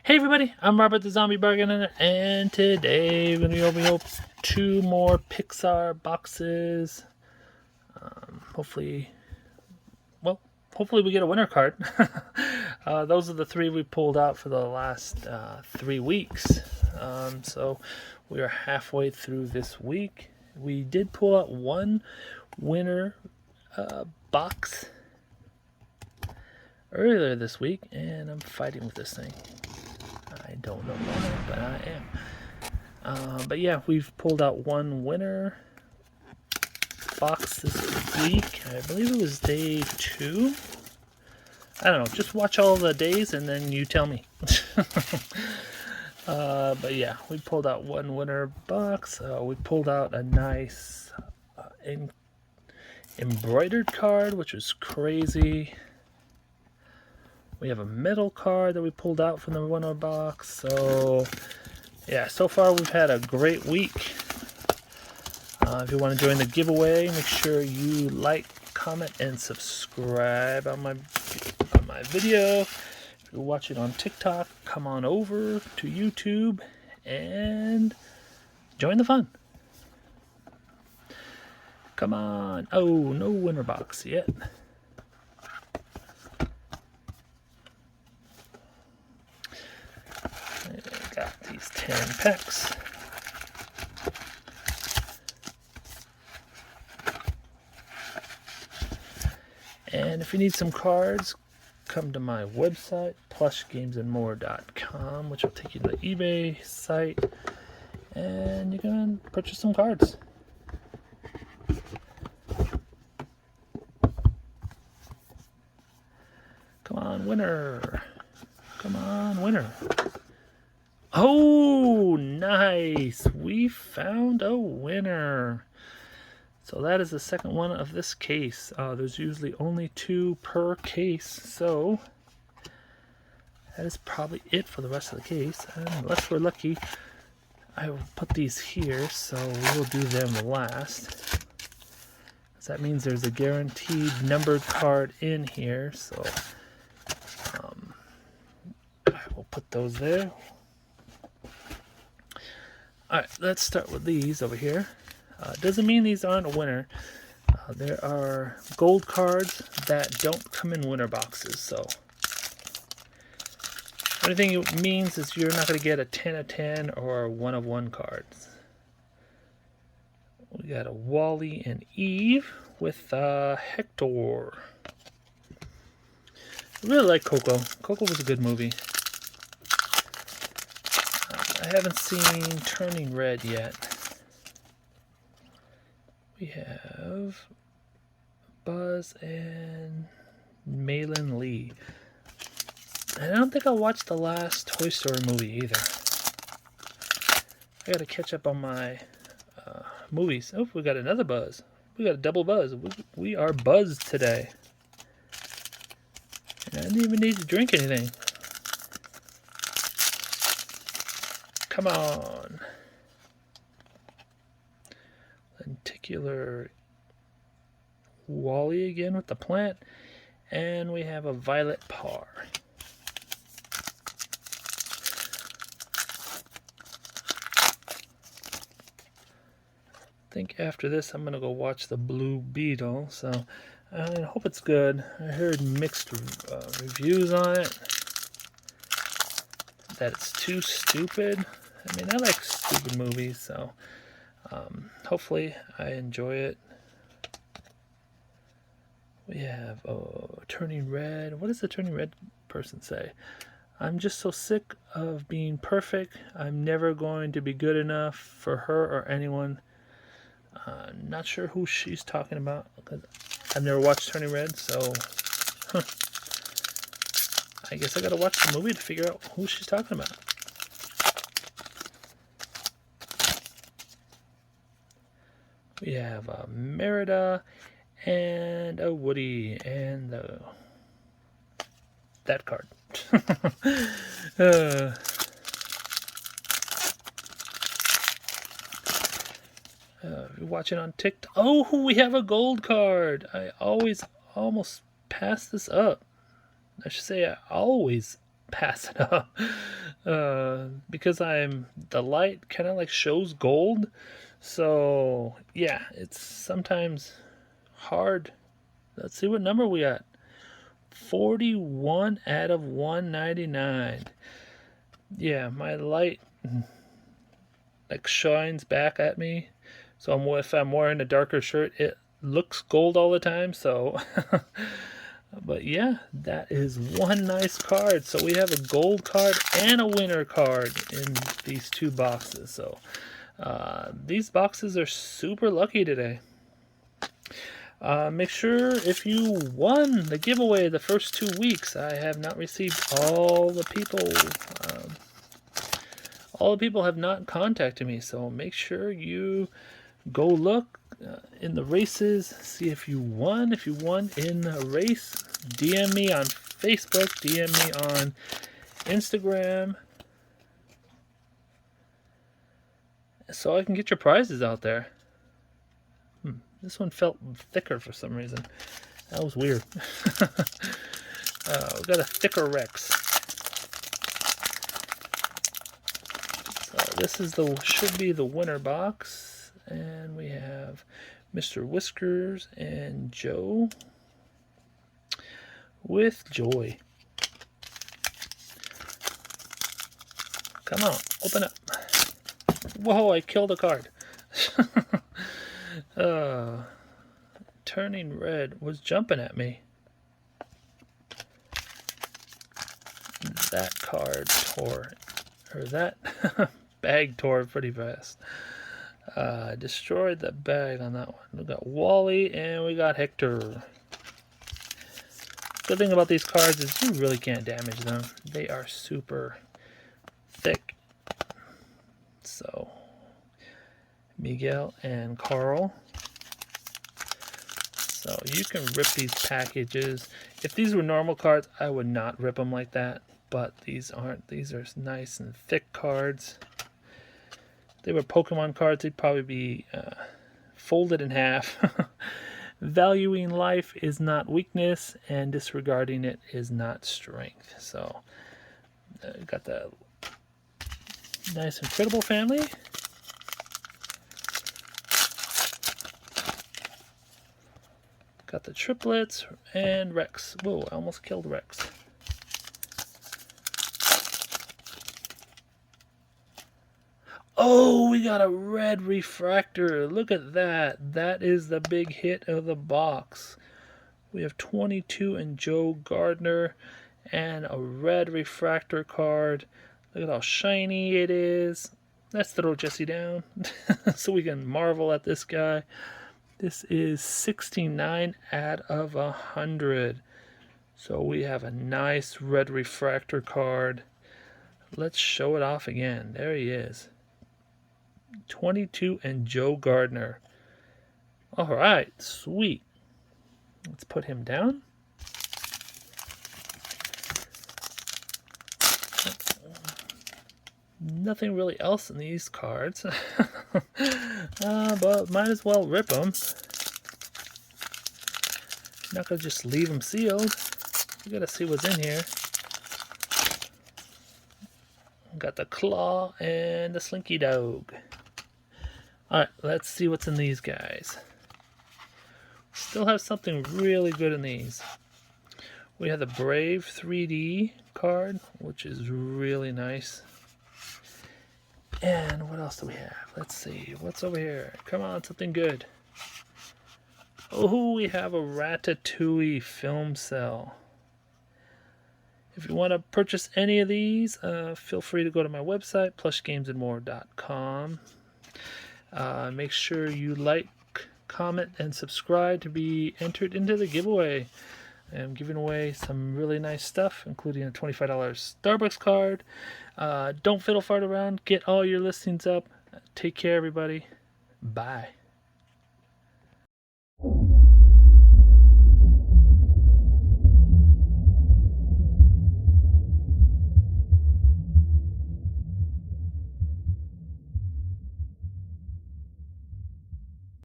Hey everybody, I'm Robert the Zombiebargainhunter, and today we're going to be opening up 2 more Pixar boxes. Hopefully we get a winner card. Those are the 3 we pulled out for the last 3 weeks. So we are halfway through this week. We did pull out 1 winner box earlier this week, and I'm fighting with this thing. I don't know why, but I am. But yeah, we've pulled out 1 winner box this week. I believe it was day 2. I don't know. Just watch all the days and then you tell me. But yeah, we pulled out 1 winner box. We pulled out a nice embroidered card, which was crazy. We have a metal card that we pulled out from the winner box. So yeah, so far we've had a great week. If you want to join the giveaway, make sure you like, comment, and subscribe on my video. If you're watching on TikTok, come on over to YouTube and join the fun. Come on. Oh, no winner box yet. I got these 10 packs. And if you need some cards, come to my website, plushgamesandmore.com, which will take you to the eBay site, and you can purchase some cards. Come on, winner. Come on, winner. Oh, nice. We found a winner. So that is the second one of this case. There's usually only 2 per case, so that is probably it for the rest of the case. Unless we're lucky, I will put these here, so we will do them last. So that means there's a guaranteed numbered card in here, so I will put those there. Alright, let's start with these over here. Doesn't mean these aren't a winner. There are gold cards that don't come in winner boxes, so the only thing it means is you're not going to get a 10 of 10 or 1 of 1 cards. We got a Wally and Eve with Hector. I really like Coco. Coco was a good movie. I haven't seen Turning Red yet. We have Buzz and Malin Lee. I don't think I watched the last Toy Story movie either. I gotta catch up on my movies. Oh, we got another Buzz. We got a double Buzz. We are buzzed today. And I didn't even need to drink anything. Come on. Lenticular Wally again with the plant, and we have a Violet Par. I think after this I'm gonna go watch the Blue Beetle, so I hope it's good. I heard mixed reviews on it, that it's too stupid. I mean, I like stupid movies, so hopefully I enjoy it. We have Turning Red. What does the Turning Red person say? I'm just so sick of being perfect. I'm never going to be good enough for her or anyone. Not sure who she's talking about, because I've never watched Turning Red, so I guess I gotta watch the movie to figure out who she's talking about. We have a Merida and a Woody and that card. If you're watching on TikTok, oh, we have a gold card. I always almost pass this up. I should say I always pass it up. Because the light kind of like shows gold. So yeah, it's sometimes hard. Let's see what number we got. 41 out of 199. Yeah, my light like shines back at me. So if I'm wearing a darker shirt, it looks gold all the time. So, but yeah, that is one nice card. So we have a gold card and a winner card in these two boxes. So these boxes are super lucky today. Make sure if you won the giveaway the first 2 weeks, I have not received all the people. All the people have not contacted me, so make sure you go look in the races, see if you won. If you won in a race, DM me on Facebook, DM me on Instagram, so I can get your prizes out there. This one felt thicker for some reason. That was weird. We got a thicker Rex. So this is should be the winner box, and we have Mr. Whiskers and Joe with Joy. Come on, open up. Whoa, I killed a card. Turning red was jumping at me. That card tore, or that bag tore pretty fast. Destroyed the bag on that one. We got Wally and we got Hector. Good thing about these cards is you really can't damage them. They are super thick. So, Miguel and Carl. So you can rip these packages. If these were normal cards, I would not rip them like that. But these aren't. These are nice and thick cards. If they were Pokemon cards, they'd probably be folded in half. Valuing life is not weakness, and disregarding it is not strength. So got the nice Incredible family. Got the triplets and Rex. Whoa, I almost killed Rex. Oh, we got a red refractor. Look at that. That is the big hit of the box. We have 22 and Joe Gardner and a red refractor card. Look at how shiny it is. Let's throw Jesse down so we can marvel at this guy. This is 69 out of 100. So we have a nice red refractor card. Let's show it off again. There he is. 22 and Joe Gardner. All right, sweet. Let's put him down. Nothing really else in these cards. But might as well rip them. Not gonna just leave them sealed. We gotta see what's in here. Got the claw and the slinky dog. Alright, let's see what's in these guys. Still have something really good in these. We have the Brave 3D card, which is really nice. And what else do we have? Let's see. What's over here? Come on, something good. Oh, we have a Ratatouille film cell. If you want to purchase any of these, feel free to go to my website, plushgamesandmore.com. Make sure you like, comment, and subscribe to be entered into the giveaway. I'm giving away some really nice stuff, including a $25 Starbucks card. Don't fiddle fart around. Get all your listings up. Take care, everybody. Bye.